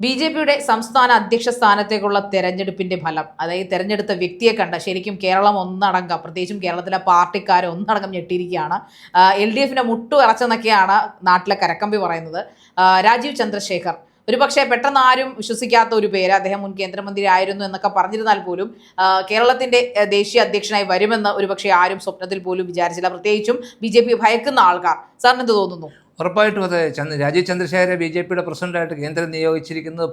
ബി.ജെ.പിയുടെ സംസ്ഥാന അധ്യക്ഷ സ്ഥാനത്തേക്കുള്ള തെരഞ്ഞെടുപ്പിന്റെ ഫലം, അതായത് തെരഞ്ഞെടുത്ത വ്യക്തിയെ കണ്ട ശരിക്കും കേരളം ഒന്നടങ്കം, പ്രത്യേകിച്ചും കേരളത്തിലെ പാർട്ടിക്കാരെ ഒന്നടങ്കം ഞെട്ടിയിരിക്കുകയാണ്. LDFിന്റെ മുട്ടു ഇറച്ചെന്നൊക്കെയാണ് നാട്ടിലെ കരക്കമ്പി പറയുന്നത്. രാജീവ് ചന്ദ്രശേഖർ ഒരുപക്ഷെ പെട്ടെന്ന് ആരും വിശ്വസിക്കാത്ത ഒരു പേര്, അദ്ദേഹം മുൻ കേന്ദ്രമന്ത്രി ആയിരുന്നു എന്നൊക്കെ പറഞ്ഞിരുന്നാൽ പോലും കേരളത്തിന്റെ ദേശീയ അധ്യക്ഷനായി വരുമെന്ന് ഒരുപക്ഷെ ആരും സ്വപ്നത്തിൽ പോലും വിചാരിച്ചില്ല, പ്രത്യേകിച്ചും ബി.ജെ.പി ഭയക്കുന്ന ആൾക്കാർ. സാറിന് എന്ത് തോന്നുന്നു? ഉറപ്പായിട്ടും അതെ. രാജീവ് ചന്ദ്രശേഖരെ ബി.ജെ.പിയുടെ പ്രസിഡന്റായിട്ട് കേന്ദ്രം നിയോഗിച്ചിരിക്കുന്നത്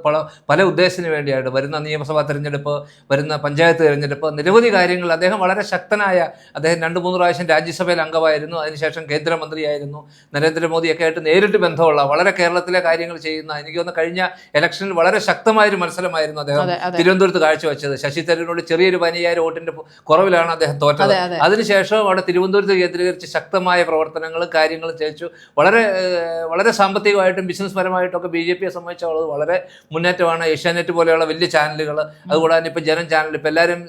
പല ഉദ്ദേശത്തിന് വേണ്ടിയായിട്ട്. വരുന്ന നിയമസഭാ തെരഞ്ഞെടുപ്പ്, വരുന്ന പഞ്ചായത്ത് തെരഞ്ഞെടുപ്പ്, നിരവധി കാര്യങ്ങൾ. അദ്ദേഹം വളരെ ശക്തനായ, അദ്ദേഹം 2-3 പ്രാവശ്യം രാജ്യസഭയിൽ അംഗമായിരുന്നു, അതിനുശേഷം കേന്ദ്രമന്ത്രിയായിരുന്നു. നരേന്ദ്രമോദിയൊക്കെ ആയിട്ട് നേരിട്ട് ബന്ധമുള്ള, വളരെ കേരളത്തിലെ കാര്യങ്ങൾ ചെയ്യുന്ന, എനിക്ക് തോന്നുന്നു കഴിഞ്ഞ ഇലക്ഷനിൽ വളരെ ശക്തമായൊരു മത്സരമായിരുന്നു അദ്ദേഹം തിരുവനന്തപുരത്ത് കാഴ്ചവെച്ചത്. ശശി തരൂരിനോട് ചെറിയൊരു 10,000 വോട്ടിന്റെ കുറവിലാണ് അദ്ദേഹം തോറ്റത്. അതിനുശേഷം അവിടെ തിരുവനന്തപുരത്ത് കേന്ദ്രീകരിച്ച് ശക്തമായ പ്രവർത്തനങ്ങളും കാര്യങ്ങളും ചെയ്യിച്ചു. വളരെ സാമ്പത്തികമായിട്ടും ബിസിനസ് പരമായിട്ടൊക്കെ ബി.ജെ.പിയെ സംബന്ധിച്ചുള്ളത് വളരെ മുന്നേറ്റമാണ്. ഏഷ്യാനെറ്റ് പോലെയുള്ള വലിയ ചാനലുകൾ, അതുകൂടാതെ ഇപ്പോൾ ജനം ചാനൽ, ഇപ്പോൾ എല്ലാവരും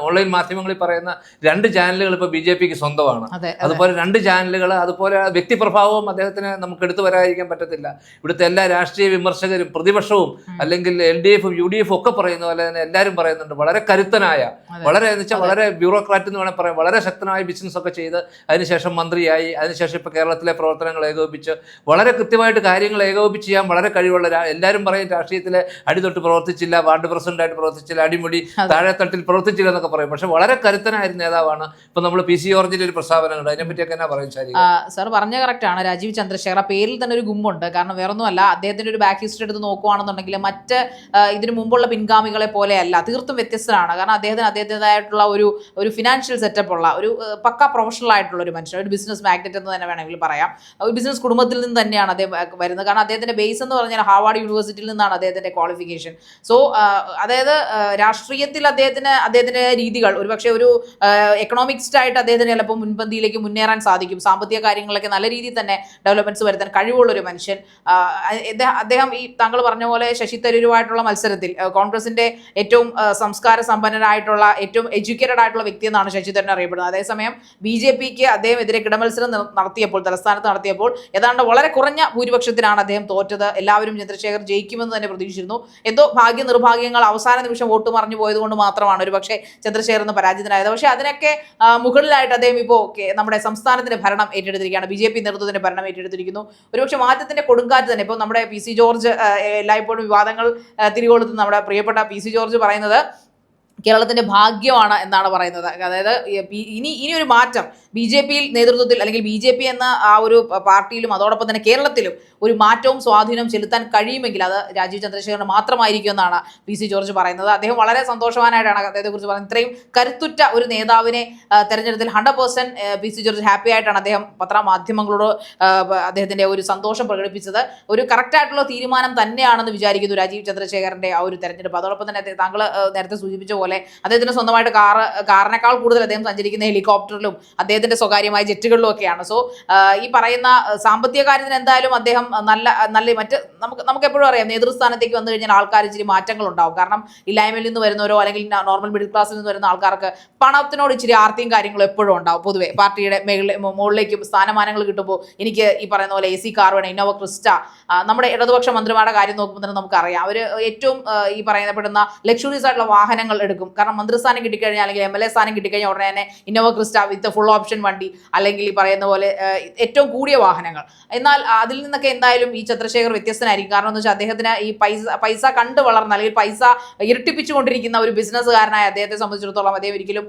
ഓൺലൈൻ മാധ്യമങ്ങളിൽ പറയുന്ന 2 ചാനലുകൾ ഇപ്പോൾ ബി.ജെ.പിക്ക് സ്വന്തമാണ്. അതുപോലെ 2 ചാനലുകൾ, അതുപോലെ വ്യക്തിപ്രഭാവവും അദ്ദേഹത്തിന് നമുക്ക് എടുത്തു വരാതിരിക്കാൻ പറ്റത്തില്ല. ഇവിടുത്തെ എല്ലാ രാഷ്ട്രീയ വിമർശകരും, പ്രതിപക്ഷവും, അല്ലെങ്കിൽ LDFും UDFും ഒക്കെ പറയുന്ന പോലെ തന്നെ എല്ലാവരും പറയുന്നുണ്ട്, വളരെ കരുത്തനായ, വളരെ എന്ന് വെച്ചാൽ വളരെ ബ്യൂറോക്രാറ്റ് എന്ന് വേണമെങ്കിൽ പറയാം, വളരെ ശക്തനായ ബിസിനസ് ഒക്കെ ചെയ്ത് അതിനുശേഷം മന്ത്രിയായി, അതിനുശേഷം ഇപ്പോൾ കേരളത്തിലെ പ്രവർത്തനങ്ങൾ ഏകോപിപ്പിച്ച് വളരെ കൃത്യമായിട്ട് കാര്യങ്ങൾ ഏകോപിപ്പിച്ച് ചെയ്യാൻ വളരെ കഴിവുള്ള, എല്ലാവരും പറയും രാഷ്ട്രീയത്തിലെ അടിതൊട്ട് പ്രവർത്തിച്ചില്ല, വാർഡ് പ്രസിഡന്റായിട്ട് പ്രവർത്തിച്ചില്ല, അടിമുടി താഴെത്തട്ടിൽ പ്രവർത്തിച്ചില്ല എന്നൊക്കെ പറയും. പക്ഷെ വളരെ കരുത്തനായ നേതാവാണ്. ഇപ്പൊ നമ്മൾ PC ജോർജിന്റെ ഒരു പ്രസ്താവന ഉണ്ട്, അതിനെപ്പറ്റിയൊക്കെ എന്നാ പറയും? സാർ പറഞ്ഞ കറക്റ്റ് ആണ്. രാജീവ് ചന്ദ്രശേഖർ ആ പേരിൽ തന്നെ ഒരു ഗുമ്മുണ്ട്. കാരണം വേറൊന്നുമല്ല, അദ്ദേഹത്തിന്റെ ഒരു ബാക്ക് ഹിസ്റ്ററി എടുത്ത് നോക്കുകയാണെന്നുണ്ടെങ്കിൽ മറ്റ് ഇതിനു മുമ്പുള്ള പിൻഗാമികളെ പോലെയല്ല, തീർത്തും വ്യത്യസ്തനാണ്. കാരണം അദ്ദേഹത്തിൻ്റെതായിട്ടുള്ള ഒരു ഫിനാൻഷ്യൽ സെറ്റപ്പ് ഉള്ള ഒരു പക്ക പ്രൊഫഷണൽ ആയിട്ടുള്ള ഒരു മനുഷ്യൻ, ഒരു ബിസിനസ് മാഗ്നറ്റ് എന്ന് തന്നെ വേണമെങ്കിൽ പറയാം. ഒരു ബിസിനസ് കുടുംബത്തിൽ നിന്ന് തന്നെയാണ് അദ്ദേഹം വരുന്നത്. കാരണം അദ്ദേഹത്തിന്റെ ബേസ് എന്ന് പറഞ്ഞാൽ ഹാർവാർഡ് യൂണിവേഴ്സിറ്റിയിൽ നിന്നാണ് അദ്ദേഹത്തിന്റെ ക്വാളിഫിക്കേഷൻ. സോ അതായത് രാഷ്ട്രീയത്തിൽ അദ്ദേഹത്തിന്റെ രീതികൾ ഒരുപക്ഷെ ഒരു എക്കണോമിക്സ്റ്റ് ആയിട്ട് അദ്ദേഹത്തിന് ചിലപ്പോൾ മുൻപന്തിയിലേക്ക് മുന്നേറാൻ സാധിക്കും. സാമ്പത്തിക കാര്യങ്ങളിലൊക്കെ നല്ല രീതിയിൽ തന്നെ ഡെവലപ്മെന്റ്സ് വരുത്താൻ കഴിവുള്ള ഒരു മനുഷ്യൻ. അദ്ദേഹം ഈ താങ്കൾ പറഞ്ഞ പോലെ ശശി തരൂരുമായിട്ടുള്ള മത്സരത്തിൽ കോൺഗ്രസിന്റെ ഏറ്റവും സംസ്കാര സമ്പന്നനായിട്ടുള്ള, ഏറ്റവും എഡ്യൂക്കേറ്റഡ് ആയിട്ടുള്ള വ്യക്തി എന്നാണ് ശശി തരൂർ അറിയപ്പെടുന്നത്. അതേസമയം ബി.ജെ.പിക്ക് അദ്ദേഹം എതിരെ കിടമത്സരം നടത്തിയപ്പോൾ, തലസ്ഥാനത്ത് നടത്തിയപ്പോൾ ഏതാണ്ട് വളരെ കുറഞ്ഞ ഭൂരിപക്ഷത്തിനാണ് അദ്ദേഹം തോറ്റത്. എല്ലാവരും ചന്ദ്രശേഖർ ജയിക്കുമെന്ന് തന്നെ പ്രതീക്ഷിച്ചിരുന്നു. എന്തോ നിർഭാഗ്യങ്ങൾ അവസാന നിമിഷം വോട്ട് മറിഞ്ഞു പോയതുകൊണ്ട് മാത്രമാണ് ഒരു പക്ഷേ ചന്ദ്രശേഖർ എന്ന് പരാജിതനായത്. പക്ഷേ അതിനൊക്കെ മുകളിലായിട്ട് അദ്ദേഹം ഇപ്പോൾ നമ്മുടെ സംസ്ഥാനത്തിന്റെ ഭരണം ഏറ്റെടുത്തിരിക്കുകയാണ്. ബി.ജെ.പി നേതൃത്വത്തിന്റെ ഭരണം ഏറ്റെടുത്തിരിക്കുന്നു. ഒരുപക്ഷെ മാറ്റത്തിന്റെ കൊടുങ്കാറ്റ് തന്നെ. ഇപ്പോൾ നമ്മുടെ PC ജോർജ് എല്ലായ്പ്പോഴും വിവാദങ്ങൾ തിരികൊളുത്തുന്ന നമ്മുടെ പ്രിയപ്പെട്ട PC ജോർജ് പറയുന്നത് കേരളത്തിന്റെ ഭാഗ്യമാണ് എന്നാണ് പറയുന്നത്. അതായത് ഇനി ഒരു മാറ്റം ബി.ജെ.പിയിൽ നേതൃത്വത്തിൽ, അല്ലെങ്കിൽ ബി.ജെ.പി എന്ന ആ ഒരു പാർട്ടിയിലും അതോടൊപ്പം തന്നെ കേരളത്തിലും ഒരു മാറ്റവും സ്വാധീനവും ചെലുത്താൻ കഴിയുമെങ്കിൽ അത് രാജീവ് ചന്ദ്രശേഖരന് മാത്രമായിരിക്കും എന്നാണ് PC ജോർജ് പറയുന്നത്. അദ്ദേഹം വളരെ സന്തോഷവാനായിട്ടാണ് അദ്ദേഹത്തെക്കുറിച്ച് പറയുന്നത്. ഇത്രയും കരുത്തുറ്റ ഒരു നേതാവിനെ തെരഞ്ഞെടുത്തിൽ 100% PC ജോർജ് ഹാപ്പി ആയിട്ടാണ് അദ്ദേഹം പത്രമാധ്യമങ്ങളോട് അദ്ദേഹത്തിന്റെ ഒരു സന്തോഷം പ്രകടിപ്പിച്ചത്. ഒരു കറക്റ്റായിട്ടുള്ള തീരുമാനം തന്നെയാണെന്ന് വിചാരിക്കുന്നു രാജീവ് ചന്ദ്രശേഖരന്റെ ആ ഒരു തെരഞ്ഞെടുപ്പ്. അതോടൊപ്പം തന്നെ താങ്കൾ നേരത്തെ സൂചിപ്പിച്ച പോലെ അദ്ദേഹത്തിന് സ്വന്തമായിട്ട് കാറിനേക്കാൾ കൂടുതൽ അദ്ദേഹം സഞ്ചരിക്കുന്ന ഹെലികോപ്റ്ററിലും അദ്ദേഹത്തിന്റെ സ്വകാര്യമായ ജെറ്റുകളിലും ഒക്കെയാണ്. സോ ഈ പറയുന്ന സാമ്പത്തിക കാര്യത്തിന് എന്തായാലും അദ്ദേഹം നല്ല മറ്റ് നമുക്ക് എപ്പോഴും അറിയാം, നേതൃസ്ഥാനത്തേക്ക് വന്നു കഴിഞ്ഞാൽ ആൾക്കാർ ഇച്ചിരി മാറ്റങ്ങൾ ഉണ്ടാവും. കാരണം ഇല്ലായ്മയിൽ നിന്ന് വരുന്നവരോ അല്ലെങ്കിൽ നോർമൽ മിഡിൽ ക്ലാസ്സിൽ നിന്ന് വരുന്ന ആൾക്കാർക്ക് പണത്തിനോട് ഇച്ചിരി ആർത്തിയും കാര്യങ്ങളും എപ്പോഴും ഉണ്ടാവും. പൊതുവെ പാർട്ടിയുടെ മുകളിലേക്ക് സ്ഥാനമാനങ്ങൾ കിട്ടുമ്പോൾ എനിക്ക് ഈ പറയുന്ന പോലെ AC കാർ വേണം, ഇന്നോവ ക്രിസ്റ്റ. നമ്മുടെ ഇടതുപക്ഷ മന്ത്രിമാരുടെ കാര്യം നോക്കുമ്പോൾ തന്നെ നമുക്കറിയാം, അവർ ഏറ്റവും ഈ പറയപ്പെടുന്ന ലക്ഷറീസ് ആയിട്ടുള്ള വാഹനങ്ങൾ എടുക്കും. കാരണം മന്ത്രിസ്ഥാനം കിട്ടിക്കഴിഞ്ഞാൽ അല്ലെങ്കിൽ MLA സ്ഥാനം കിട്ടിക്കഴിഞ്ഞാൽ ഉടനെ തന്നെ Innova Crysta with full option വണ്ടി, അല്ലെങ്കിൽ ഈ പറയുന്ന പോലെ ഏറ്റവും കൂടിയ വാഹനങ്ങൾ. എന്നാൽ അതിൽ നിന്നൊക്കെ എന്തായാലും ഈ ചന്ദ്രശേഖർ വ്യത്യസ്തനായിരിക്കും. കാരണം എന്ന് വെച്ചാൽ അദ്ദേഹത്തിന് ഈ പൈസ കണ്ടു വളർന്ന, അല്ലെങ്കിൽ പൈസ ഇരട്ടിപ്പിച്ചുകൊണ്ടിരിക്കുന്ന ഒരു ബിസിനസ്സുകാരനായ അദ്ദേഹത്തെ സംബന്ധിച്ചിടത്തോളം അദ്ദേഹം ഒരിക്കലും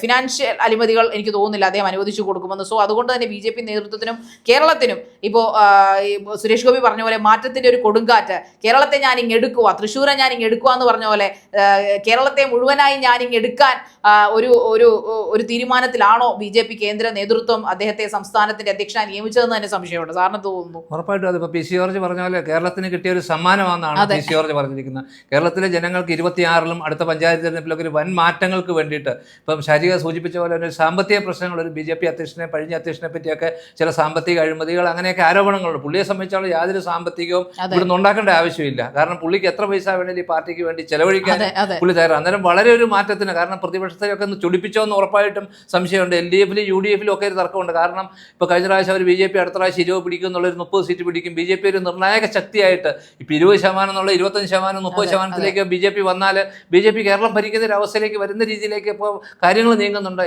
ഫിനാൻഷ്യൽ അഴിമതികൾ എനിക്ക് തോന്നുന്നില്ല അദ്ദേഹം അനുവദിച്ചു കൊടുക്കുമെന്ന്. സോ അതുകൊണ്ട് തന്നെ ബി.ജെ.പി നേതൃത്വത്തിനും കേരളത്തിനും ഇപ്പോൾ സുരേഷ് ഗോപി പറഞ്ഞ പോലെ മാറ്റത്തിന്റെ ഒരു കൊടുങ്കാറ്റ്, കേരളത്തെ ഞാൻ ഇങ്ങെടുക്കുക, തൃശ്ശൂരെ ഞാൻ ഇങ്ങെടുക്കുക എന്ന് പറഞ്ഞ പോലെ കേരളത്തെ മുഴുവനായി ഞാൻ ഇങ്ങെടുക്കാൻ ഒരു തീരുമാനത്തിലാണോ ബി.ജെ.പി കേന്ദ്ര നേതൃത്വം അദ്ദേഹത്തെ സംസ്ഥാനത്തിന്റെ അധ്യക്ഷനായി നിയമിച്ചതെന്ന് തന്നെ സംശയമുണ്ട്. സാറിന് തോന്നുന്നു? ഉറപ്പായിട്ടും അതിപ്പോൾ PC ജോർജ് പറഞ്ഞ പോലെ കേരളത്തിന് കിട്ടിയ ഒരു സമ്മാനമാണെന്നാണ് PC ജോർജ് പറഞ്ഞിരിക്കുന്നത്. കേരളത്തിലെ ജനങ്ങൾക്ക് 26-ലും അടുത്ത പഞ്ചായത്ത് തെരഞ്ഞെടുപ്പിലൊക്കെ ഒരു വൻ മാറ്റങ്ങൾക്ക് വേണ്ടിയിട്ട്, ഇപ്പം ശാരിക സൂചിപ്പിച്ച പോലെ ഒരു സാമ്പത്തിക പ്രശ്നങ്ങൾ, ഒരു ബി.ജെ.പി അധ്യക്ഷനെ, പഴഞ്ഞ അധ്യക്ഷനെ പറ്റിയൊക്കെ ചില സാമ്പത്തിക അഴിമതികൾ, അങ്ങനെയൊക്കെ ആരോപണങ്ങളുണ്ട്. പുള്ളിയെ സംബന്ധിച്ചുള്ള യാതൊരു സാമ്പത്തികവും ഇവിടുന്ന് ഉണ്ടാക്കേണ്ട ആവശ്യമില്ല. കാരണം പുള്ളിക്ക് എത്ര പൈസ വേണമെങ്കിലും ഈ പാർട്ടിക്ക് വേണ്ടി ചെലവഴിക്കാൻ പുള്ളി കയറുക. അന്നേരം വളരെ ഒരു മാറ്റത്തിന്, കാരണം പ്രതിപക്ഷത്തെയൊക്കെ ഒന്ന് ചുടിപ്പിച്ചോ എന്ന് ഉറപ്പായിട്ടും സംശയമുണ്ട്. LDF-ലും UDF-ലും ഒക്കെ ഒരു തർക്കമുണ്ട്. കാരണം ഇപ്പോൾ കഴിഞ്ഞ പ്രാവശ്യം അവർ BJP അടുത്ത പ്രാവശ്യം 20 പിടിക്കും എന്നുള്ളൊരു 30 സീറ്റ് പിടിക്കും. BJP ഒരു നിർണായക ശക്തിയായിട്ട് ഇപ്പോൾ 20% എന്നുള്ള 25%, 30%ത്തിലേക്ക് BJP വന്നാൽ BJP കേരളം ഭരിക്കുന്ന ഒരു അവസ്ഥയിലേക്ക് വരുന്ന രീതിയിലേക്ക് ഇപ്പോൾ കാര്യങ്ങൾ നീങ്ങുന്നുണ്ട്.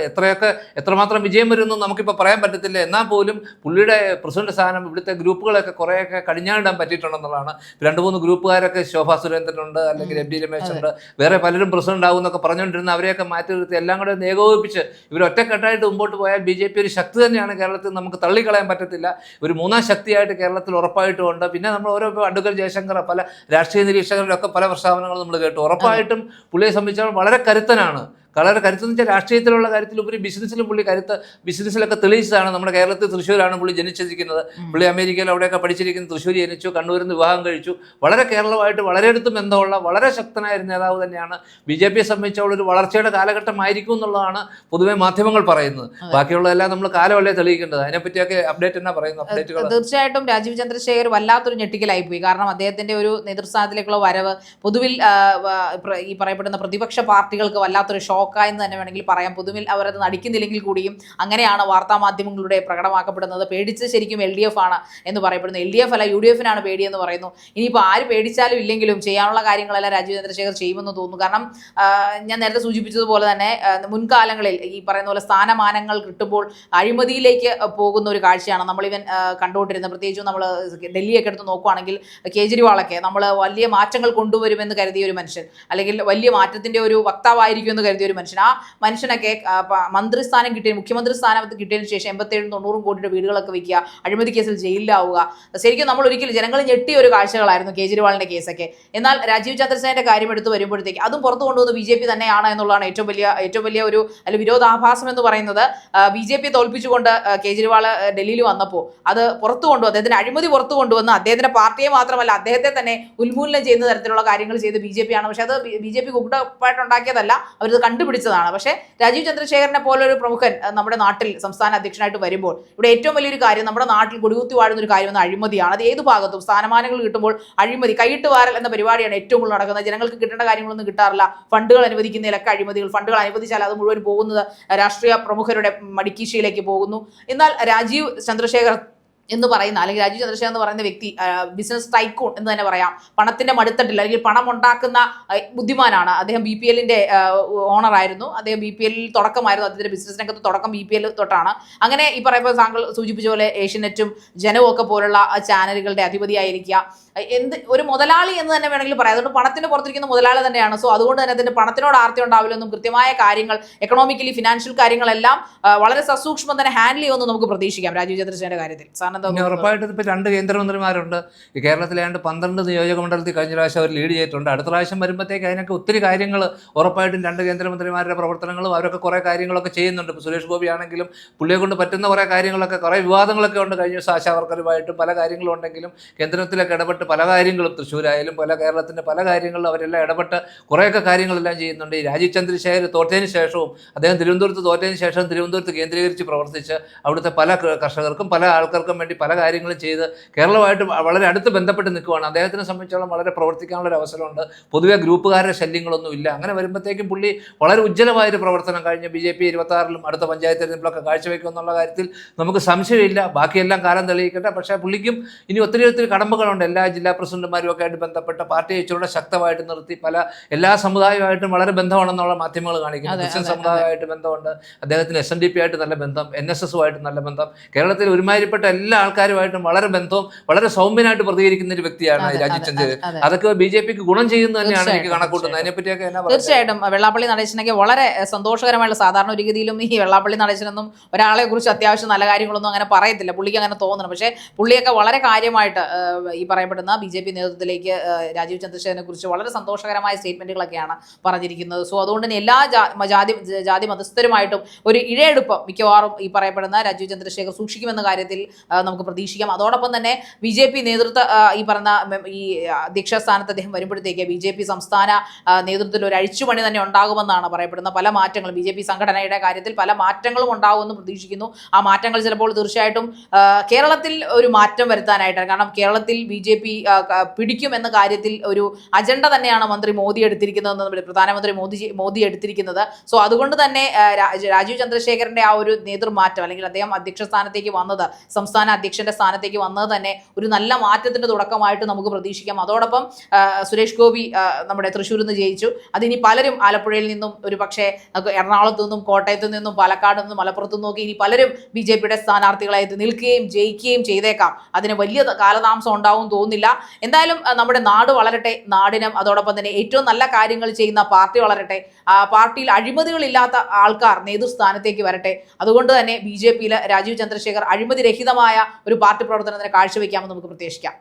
എത്രമാത്രം വിജയം വരുമെന്ന് നമുക്കിപ്പോൾ പറയാൻ പറ്റത്തില്ല. എന്നാൽ പോലും പുള്ളിയുടെ പ്രസിഡന്റ് സ്ഥാനം ഇവിടുത്തെ ഗ്രൂപ്പുകളൊക്കെ കുറേയൊക്കെ കടിഞ്ഞാണിടാൻ പറ്റിയിട്ടുണ്ടെന്നുള്ളതാണ്. 2-3 ഗ്രൂപ്പുകാരൊക്കെ ശോഭാ സുരേന്ദ്രനുണ്ട്, അല്ലെങ്കിൽ MD രമേശ് ഉണ്ട്, വേറെ പലരും പ്രസിഡന്റ് ആവും എന്നൊക്കെ പറഞ്ഞുകൊണ്ടിരുന്ന അവരെയൊക്കെ മാറ്റി നിർത്തി എല്ലാം കൂടെ ഏകോപിപ്പിച്ച് ഇവർ ഒറ്റക്കെട്ടായിട്ട് മുമ്പോട്ട് പോയാൽ BJP ഒരു ശക്തി തന്നെയാണ്. കേരളത്തിൽ നമുക്ക് തള്ളിക്കളയാൻ പറ്റത്തില്ല. ഒരു മൂന്നാം ശക്തിയായിട്ട് കേരളത്തിൽ ഉറപ്പായിട്ടും ഉണ്ട്. പിന്നെ നമ്മൾ ഓരോ അഡ്വക്കേറ്റ് ജയശങ്കർ, പല രാഷ്ട്രീയ നിരീക്ഷകരിലൊക്കെ പല പ്രസ്താവനകളും നമ്മൾ കേട്ടു. ഉറപ്പായിട്ടും പുള്ളിയെ സംബന്ധിച്ചിടത്തോളം വളരെ കരുത്തനാണ്. കരുത്തെന്ന് വെച്ചാൽ രാഷ്ട്രീയത്തിലുള്ള കാര്യത്തിലുപരി ബിസിനസ്സിലും പുള്ളി ബിസിനസ്സിലൊക്കെ തെളിയിച്ചതാണ്. നമ്മുടെ കേരളത്തിൽ തൃശ്ശൂരാണ് പുള്ളി ജനിച്ചിരിക്കുന്നത്. പുള്ളി അമേരിക്കയിൽ അവിടെയൊക്കെ പഠിച്ചിരിക്കുന്നത്, തൃശ്ശൂർ ജനിച്ചു, കണ്ണൂരിൽ നിന്ന് വിവാഹം കഴിച്ചു. വളരെ കേരളമായിട്ട് വളരെ അടുത്ത് ബന്ധമുള്ള വളരെ ശക്തനായ ഒരു നേതാവ് തന്നെയാണ്. BJPയെ സംബന്ധിച്ചുള്ള ഒരു വളർച്ചയുടെ കാലഘട്ടമായിരിക്കും എന്നുള്ളതാണ് പൊതുവെ മാധ്യമങ്ങൾ പറയുന്നത്. ബാക്കിയുള്ളതെല്ലാം നമ്മൾ കാലമല്ലേ തെളിയിക്കേണ്ടത്. അതിനെപ്പറ്റിയൊക്കെ അപ്ഡേറ്റ് എന്നാ പറയുന്നത്? അപ്ഡേറ്റുകൾ തീർച്ചയായിട്ടും രാജീവ് ചന്ദ്രശേഖർ വല്ലാത്തൊരു ഞെട്ടിക്കലായി പോയി. കാരണം അദ്ദേഹത്തിന്റെ ഒരു നേതൃസ്ഥാനത്തിലേക്കുള്ള വരവ് പൊതുവിൽ ഈ പറയപ്പെടുന്ന പ്രതിപക്ഷ പാർട്ടികൾക്ക് വല്ലാത്തൊരു ഷോക്കായെന്ന് തന്നെ വേണമെങ്കിൽ പറയാം. പൊതുവിൽ അവരത് നടിക്കുന്നില്ലെങ്കിൽ കൂടിയും അങ്ങനെയാണ് വാർത്താ മാധ്യമങ്ങളുടെ പ്രകടമാക്കപ്പെടുന്നത്. പേടിച്ചത് ശരിക്കും LDF ആണ് എന്ന് പറയപ്പെടുന്നു. LDF അല്ല, UDF-നാണ് പേടിയെന്ന് പറയുന്നു. ഇനിയിപ്പോൾ ആര് പേടിച്ചാലും ഇല്ലെങ്കിലും ചെയ്യാനുള്ള കാര്യങ്ങളെല്ലാം രാജീവ് ചന്ദ്രശേഖർ ചെയ്യുമെന്ന് തോന്നുന്നു. കാരണം ഞാൻ നേരത്തെ സൂചിപ്പിച്ചതുപോലെ തന്നെ മുൻകാലങ്ങളിൽ ഈ പറയുന്ന പോലെ സ്ഥാനമാനങ്ങൾ കിട്ടുമ്പോൾ അഴിമതിയിലേക്ക് പോകുന്ന ഒരു കാഴ്ചയാണ് നമ്മളിവൻ കണ്ടുകൊണ്ടിരുന്നത്. പ്രത്യേകിച്ചും നമ്മൾ ഡൽഹിയൊക്കെ എടുത്ത് നോക്കുകയാണെങ്കിൽ കേജ്രിവാളൊക്കെ നമ്മൾ വലിയ മാറ്റങ്ങൾ കൊണ്ടുവരുമെന്ന് കരുതിയ ഒരു മനുഷ്യൻ, അല്ലെങ്കിൽ വലിയ മാറ്റത്തിൻ്റെ ഒരു വക്താവായിരിക്കും എന്ന് കരുതിയ ഒരു മനുഷ്യൻ, ആ മനുഷ്യനൊക്കെ മന്ത്രിസ്ഥാനം കിട്ടിയ, മുഖ്യമന്ത്രി സ്ഥാനത്ത് കിട്ടിയതിന് ശേഷം 87-90 കോടിയുടെ വീടുകളൊക്കെ വയ്ക്കുക, അഴിമതി കേസിൽ ജയിലിലാവുക. ശരിക്കും നമ്മൾ ഒരിക്കലും ജനങ്ങൾ ഞെട്ടിയ ഒരു കാഴ്ചകളായിരുന്നു കേജ്രിവാളിന്റെ കേസൊക്കെ. എന്നാൽ രാജീവ് ചന്ദ്രസേനയുടെ കാര്യം എടുത്ത് വരുമ്പോഴത്തേക്ക് അതും പുറത്തു കൊണ്ടുവന്ന് BJP തന്നെയാണ് എന്നുള്ളതാണ് ഏറ്റവും വലിയ ഒരു വിരോധാഭാസം എന്ന് പറയുന്നത്. BJP തോൽപ്പിച്ചുകൊണ്ട് കേജ്രിവാൾ ഡൽഹിയിൽ വന്നപ്പോൾ അത് പുറത്തു കൊണ്ടുവന്ന്, അദ്ദേഹത്തിന് അഴിമതി പുറത്തു കൊണ്ടുവന്ന് അദ്ദേഹത്തിന്റെ പാർട്ടിയെ മാത്രമല്ല അദ്ദേഹത്തെ തന്നെ ഉന്മൂലനം ചെയ്യുന്ന തരത്തിലുള്ള കാര്യങ്ങൾ ചെയ്ത് BJP ആണ്. പക്ഷെ അത് BJP കുക്കുടപ്പായിട്ട് ഉണ്ടാക്കിയതല്ല, അവരത് കണ്ടുപിടിച്ചതാണ്. പക്ഷേ രാജീവ് ചന്ദ്രശേഖരനെ പോലൊരു പ്രമുഖൻ നമ്മുടെ നാട്ടിൽ സംസ്ഥാന അധ്യക്ഷനായിട്ട് വരുമ്പോൾ ഇവിടെ ഏറ്റവും വലിയൊരു കാര്യം, നമ്മുടെ നാട്ടിൽ കൊടികുത്തി വാഴുന്ന ഒരു കാര്യം അഴിമതിയാണ്. അത് ഏത് ഭാഗത്തും സ്ഥാനമാനങ്ങൾ കിട്ടുമ്പോൾ അഴിമതി, കൈയിട്ട് വാരൽ എന്ന പരിപാടിയാണ് ഏറ്റവും കൂടുതൽ നടക്കുന്നത്. ജനങ്ങൾക്ക് കിട്ടേണ്ട കാര്യങ്ങളൊന്നും കിട്ടാറില്ല. ഫണ്ടുകൾ അനുവദിക്കുന്നതിലൊക്കെ അഴിമതികൾ, ഫണ്ടുകൾ അനുവദിച്ചാൽ അത് മുഴുവൻ പോകുന്നത് രാഷ്ട്രീയ പ്രമുഖരുടെ മടിക്കീശയിലേക്ക് പോകുന്നു. എന്നാൽ രാജീവ് ചന്ദ്രശേഖർ എന്ന് പറയുന്ന, അല്ലെങ്കിൽ രാജീവ് ചന്ദ്രശേഖർ എന്ന് പറയുന്ന വ്യക്തി ബിസിനസ് ടൈക്കൂൺ എന്ന് തന്നെ പറയാം. പണത്തിന്റെ മടുത്തട്ടില്ല, അല്ലെങ്കിൽ പണം ഉണ്ടാക്കുന്ന ബുദ്ധിമാനാണ്. അദ്ദേഹം BPL-ന്റെ ഓണറായിരുന്നു. അദ്ദേഹം BPL-ൽ തുടക്കമായിരുന്നു. അദ്ദേഹത്തിന്റെ ബിസിനസ്സിനൊക്കെ തുടക്കം BPL തൊട്ടാണ്. അങ്ങനെ ഈ പറയുമ്പോൾ താങ്കൾ സൂചിപ്പിച്ച പോലെ ഏഷ്യനെറ്റും ജനവും ഒക്കെ പോലുള്ള ചാനലുകളുടെ അധിപതിയായിരിക്കുക. ഒരു മുതലാളി എന്ന് തന്നെ വേണമെങ്കിൽ പറയാം. അതുകൊണ്ട് പണത്തിന് പുറത്തിരിക്കുന്ന മുതലാളി തന്നെയാണ്. സോ അതുകൊണ്ട് തന്നെ അതിന്റെ പണത്തിനോട് ആർത്തി ഉണ്ടാവില്ലെന്നും കൃത്യമായ കാര്യങ്ങൾ, എക്കണോമിക്കലി ഫിനാൻഷ്യൽ കാര്യങ്ങളെല്ലാം വളരെ സസൂക്ഷ്മം തന്നെ ഹാൻഡിൽ ചെയ്യുമെന്ന് നമുക്ക് പ്രതീക്ഷിക്കാം രാജീവ് ചന്ദ്രശേഖരന്റെ കാര്യത്തിൽ. ഉറപ്പായിട്ടും ഇപ്പോൾ 2 കേന്ദ്രമന്ത്രിമാരുണ്ട്. ഈ കേരളത്തിലെ 12 നിയോജക മണ്ഡലത്തിൽ കഴിഞ്ഞ പ്രാവശ്യം അവർ ലീഡ് ചെയ്തിട്ടുണ്ട്. അടുത്ത പ്രാവശ്യം വരുമ്പോഴത്തേക്ക് അതിനൊക്കെ ഒത്തിരി കാര്യങ്ങൾ ഉറപ്പായിട്ടും 2 കേന്ദ്രമന്ത്രിമാരുടെ പ്രവർത്തനങ്ങളും അവരൊക്കെ കുറേ കാര്യങ്ങളൊക്കെ ചെയ്യുന്നുണ്ട്. ഇപ്പോൾ സുരേഷ് ഗോപി ആണെങ്കിലും പുള്ളിയെ കൊണ്ട് പറ്റുന്ന കുറേ കാര്യങ്ങളൊക്കെ, കുറേ വിവാദങ്ങളൊക്കെ ഉണ്ട്. കഴിഞ്ഞ ദിവസം ആശാവർക്കറുമായിട്ടും പല കാര്യങ്ങളും ഉണ്ടെങ്കിലും കേന്ദ്രത്തിലൊക്കെ ഇടപെട്ട് പല കാര്യങ്ങളും, തൃശ്ശൂരായാലും കേരളത്തിൻ്റെ പല കാര്യങ്ങളിലും അവരെല്ലാം ഇടപെട്ട് കുറേയൊക്കെ കാര്യങ്ങളെല്ലാം ചെയ്യുന്നുണ്ട്. ഈ രാജീവ് ചന്ദ്രശേഖർ തോറ്റതിന് ശേഷവും, അദ്ദേഹം തിരുവനന്തപുരത്ത് തോറ്റതിന് ശേഷം തിരുവനന്തപുരത്ത് കേന്ദ്രീകരിച്ച് പ്രവർത്തിച്ച് അവിടുത്തെ പല കർഷകർക്കും പല ആൾക്കാർക്കും വേണ്ടി പല കാര്യങ്ങളും ചെയ്ത് കേരളമായിട്ട് വളരെ അടുത്ത് ബന്ധപ്പെട്ട് നിൽക്കുകയാണ്. അദ്ദേഹത്തിനെ സംബന്ധിച്ചോളം വളരെ പ്രവർത്തിക്കാനുള്ളൊരു അവസരമുണ്ട്. പൊതുവെ ഗ്രൂപ്പുകാരുടെ ശല്യങ്ങളൊന്നും ഇല്ല. അങ്ങനെ വരുമ്പോഴത്തേക്കും പുള്ളി വളരെ ഉജ്ജ്വലമായൊരു പ്രവർത്തനം കഴിഞ്ഞ BJP 26-ലും അടുത്ത പഞ്ചായത്ത് തിരഞ്ഞെടുപ്പിലൊക്കെ കാഴ്ചവെക്കും എന്നുള്ള കാര്യത്തിൽ നമുക്ക് സംശയമില്ല. ബാക്കിയെല്ലാം കാലം തെളിയിക്കട്ടെ. പക്ഷേ പുള്ളിക്കും ഇനി ഒത്തിരി കടമ്പകളുണ്ട്. എല്ലാ ജില്ലാ പ്രസിഡന്റുമാരും ഒക്കെ ആയിട്ട് ബന്ധപ്പെട്ട പാർട്ടിയെ ഇച്ചിലൂടെ ശക്തമായിട്ട് നിർത്തി എല്ലാ സമുദായമായിട്ടും വളരെ ബന്ധമാണെന്നുള്ള മാധ്യമങ്ങൾ കാണിക്കുന്നു. ക്രിസ്ത്യൻ സമുദായമായിട്ട് ബന്ധമുണ്ട് അദ്ദേഹത്തിന്, SNDP ആയിട്ട് നല്ല ബന്ധം, NSS-ഉമായിട്ട് നല്ല ബന്ധം, കേരളത്തിൽ ഒരുമാതിരിപ്പെട്ട എല്ലാ ആൾക്കാരുമായിട്ടും വളരെ ബന്ധവും വളരെ സൗമ്യനായിട്ട് പ്രതികരിക്കുന്ന ഒരു വ്യക്തിയാണ് രാജീവ് ചന്ദ്രശേഖർ. അതൊക്കെ BJPക്ക് ഗുണം ചെയ്യുന്നത് തന്നെയാണ് എനിക്ക് കണക്കൂട്ടുന്നത്. അതിനെപ്പറ്റിയൊക്കെ എന്നാ പറയുക? തീർച്ചയായിട്ടും വെള്ളാപ്പള്ളി നടേശനൊക്കെ വളരെ സന്തോഷകരമായുള്ള, സാധാരണ ഒരു രീതിയിലും ഈ വെള്ളാപ്പള്ളി നടേശനൊന്നും ഒരാളെ കുറിച്ച് അത്യാവശ്യം നല്ല കാര്യങ്ങളൊന്നും അങ്ങനെ പറയത്തില്ല, പുള്ളിക്ക് അങ്ങനെ തോന്നുന്നു. പക്ഷേ പുള്ളിയൊക്കെ വളരെ കാര്യമായിട്ട് ഈ പറയപ്പെടുന്ന BJP നേതൃത്വത്തിലേക്ക് രാജീവ് ചന്ദ്രശേഖരനെ കുറിച്ച് വളരെ സന്തോഷകരമായ സ്റ്റേറ്റ്മെന്റുകളൊക്കെയാണ് പറഞ്ഞിരിക്കുന്നത്. സോ അതുകൊണ്ട് തന്നെ എല്ലാ ജാതി മതസ്ഥരുമായിട്ടും ഒരു ഇഴയെടുപ്പ് മിക്കവാറും ഈ പറയപ്പെടുന്ന രാജീവ് ചന്ദ്രശേഖർ സൂക്ഷിക്കുമെന്ന കാര്യത്തിൽ നമുക്ക് പ്രതീക്ഷിക്കാം. അതോടൊപ്പം തന്നെ BJP നേതൃത്വ ഈ പറഞ്ഞ ഈ അധ്യക്ഷ സ്ഥാനത്ത് അദ്ദേഹം വരുമ്പോഴത്തേക്ക് BJP സംസ്ഥാന നേതൃത്വത്തിൽ ഒരു അഴിച്ചുപണി തന്നെ ഉണ്ടാകുമെന്നാണ് പറയപ്പെടുന്ന പല മാറ്റങ്ങളും BJP സംഘടനയുടെ കാര്യത്തിൽ പല മാറ്റങ്ങളും ഉണ്ടാകുമെന്ന് പ്രതീക്ഷിക്കുന്നു. ആ മാറ്റങ്ങൾ ചിലപ്പോൾ തീർച്ചയായിട്ടും കേരളത്തിൽ ഒരു മാറ്റം വരുത്താനായിട്ടാണ്. കാരണം കേരളത്തിൽ BJP പിടിക്കും എന്ന കാര്യത്തിൽ ഒരു അജണ്ട തന്നെയാണ് മന്ത്രി മോദി എടുത്തിരിക്കുന്നതെന്ന് പ്രധാനമന്ത്രി മോദി എടുത്തിരിക്കുന്നത്. സോ അതുകൊണ്ട് തന്നെ രാജീവ് ചന്ദ്രശേഖരന്റെ ആ ഒരു നേതൃമാറ്റം അല്ലെങ്കിൽ അദ്ദേഹം അധ്യക്ഷ സ്ഥാനത്തേക്ക് വന്നത്, സംസ്ഥാന അധ്യക്ഷന്റെ സ്ഥാനത്തേക്ക് വന്നത് തന്നെ ഒരു നല്ല മാറ്റത്തിന്റെ തുടക്കമായിട്ട് നമുക്ക് പ്രതീക്ഷിക്കാം. അതോടൊപ്പം സുരേഷ് ഗോപി നമ്മുടെ തൃശ്ശൂരിൽ നിന്ന് ജയിച്ചു. അതിനി പലരും ആലപ്പുഴയിൽ നിന്നും ഒരു പക്ഷേ എറണാകുളത്തു നിന്നും കോട്ടയത്തു നിന്നും പാലക്കാട് നിന്നും മലപ്പുറത്തു നിന്നും ഒക്കെ ഇനി പലരും BJPയുടെ സ്ഥാനാർത്ഥികളായിട്ട് നിൽക്കുകയും ജയിക്കുകയും ചെയ്തേക്കാം. അതിന് വലിയ കാലതാമസം ഉണ്ടാവും തോന്നുന്നില്ല. എന്തായാലും നമ്മുടെ നാട് വളരട്ടെ, നാടിനും അതോടൊപ്പം തന്നെ ഏറ്റവും നല്ല കാര്യങ്ങൾ ചെയ്യുന്ന പാർട്ടി വളരട്ടെ, പാർട്ടിയിൽ അഴിമതികളില്ലാത്ത ആൾക്കാർ നേതൃസ്ഥാനത്തേക്ക് വരട്ടെ. അതുകൊണ്ട് തന്നെ BJPയിൽ രാജീവ് ചന്ദ്രശേഖർ അഴിമതിരഹിതമായ ഒരു പാർട്ടി പ്രവർത്തനത്തിന് കാഴ്ചവെക്കാമെന്ന് നമുക്ക് പ്രതീക്ഷിക്കാം.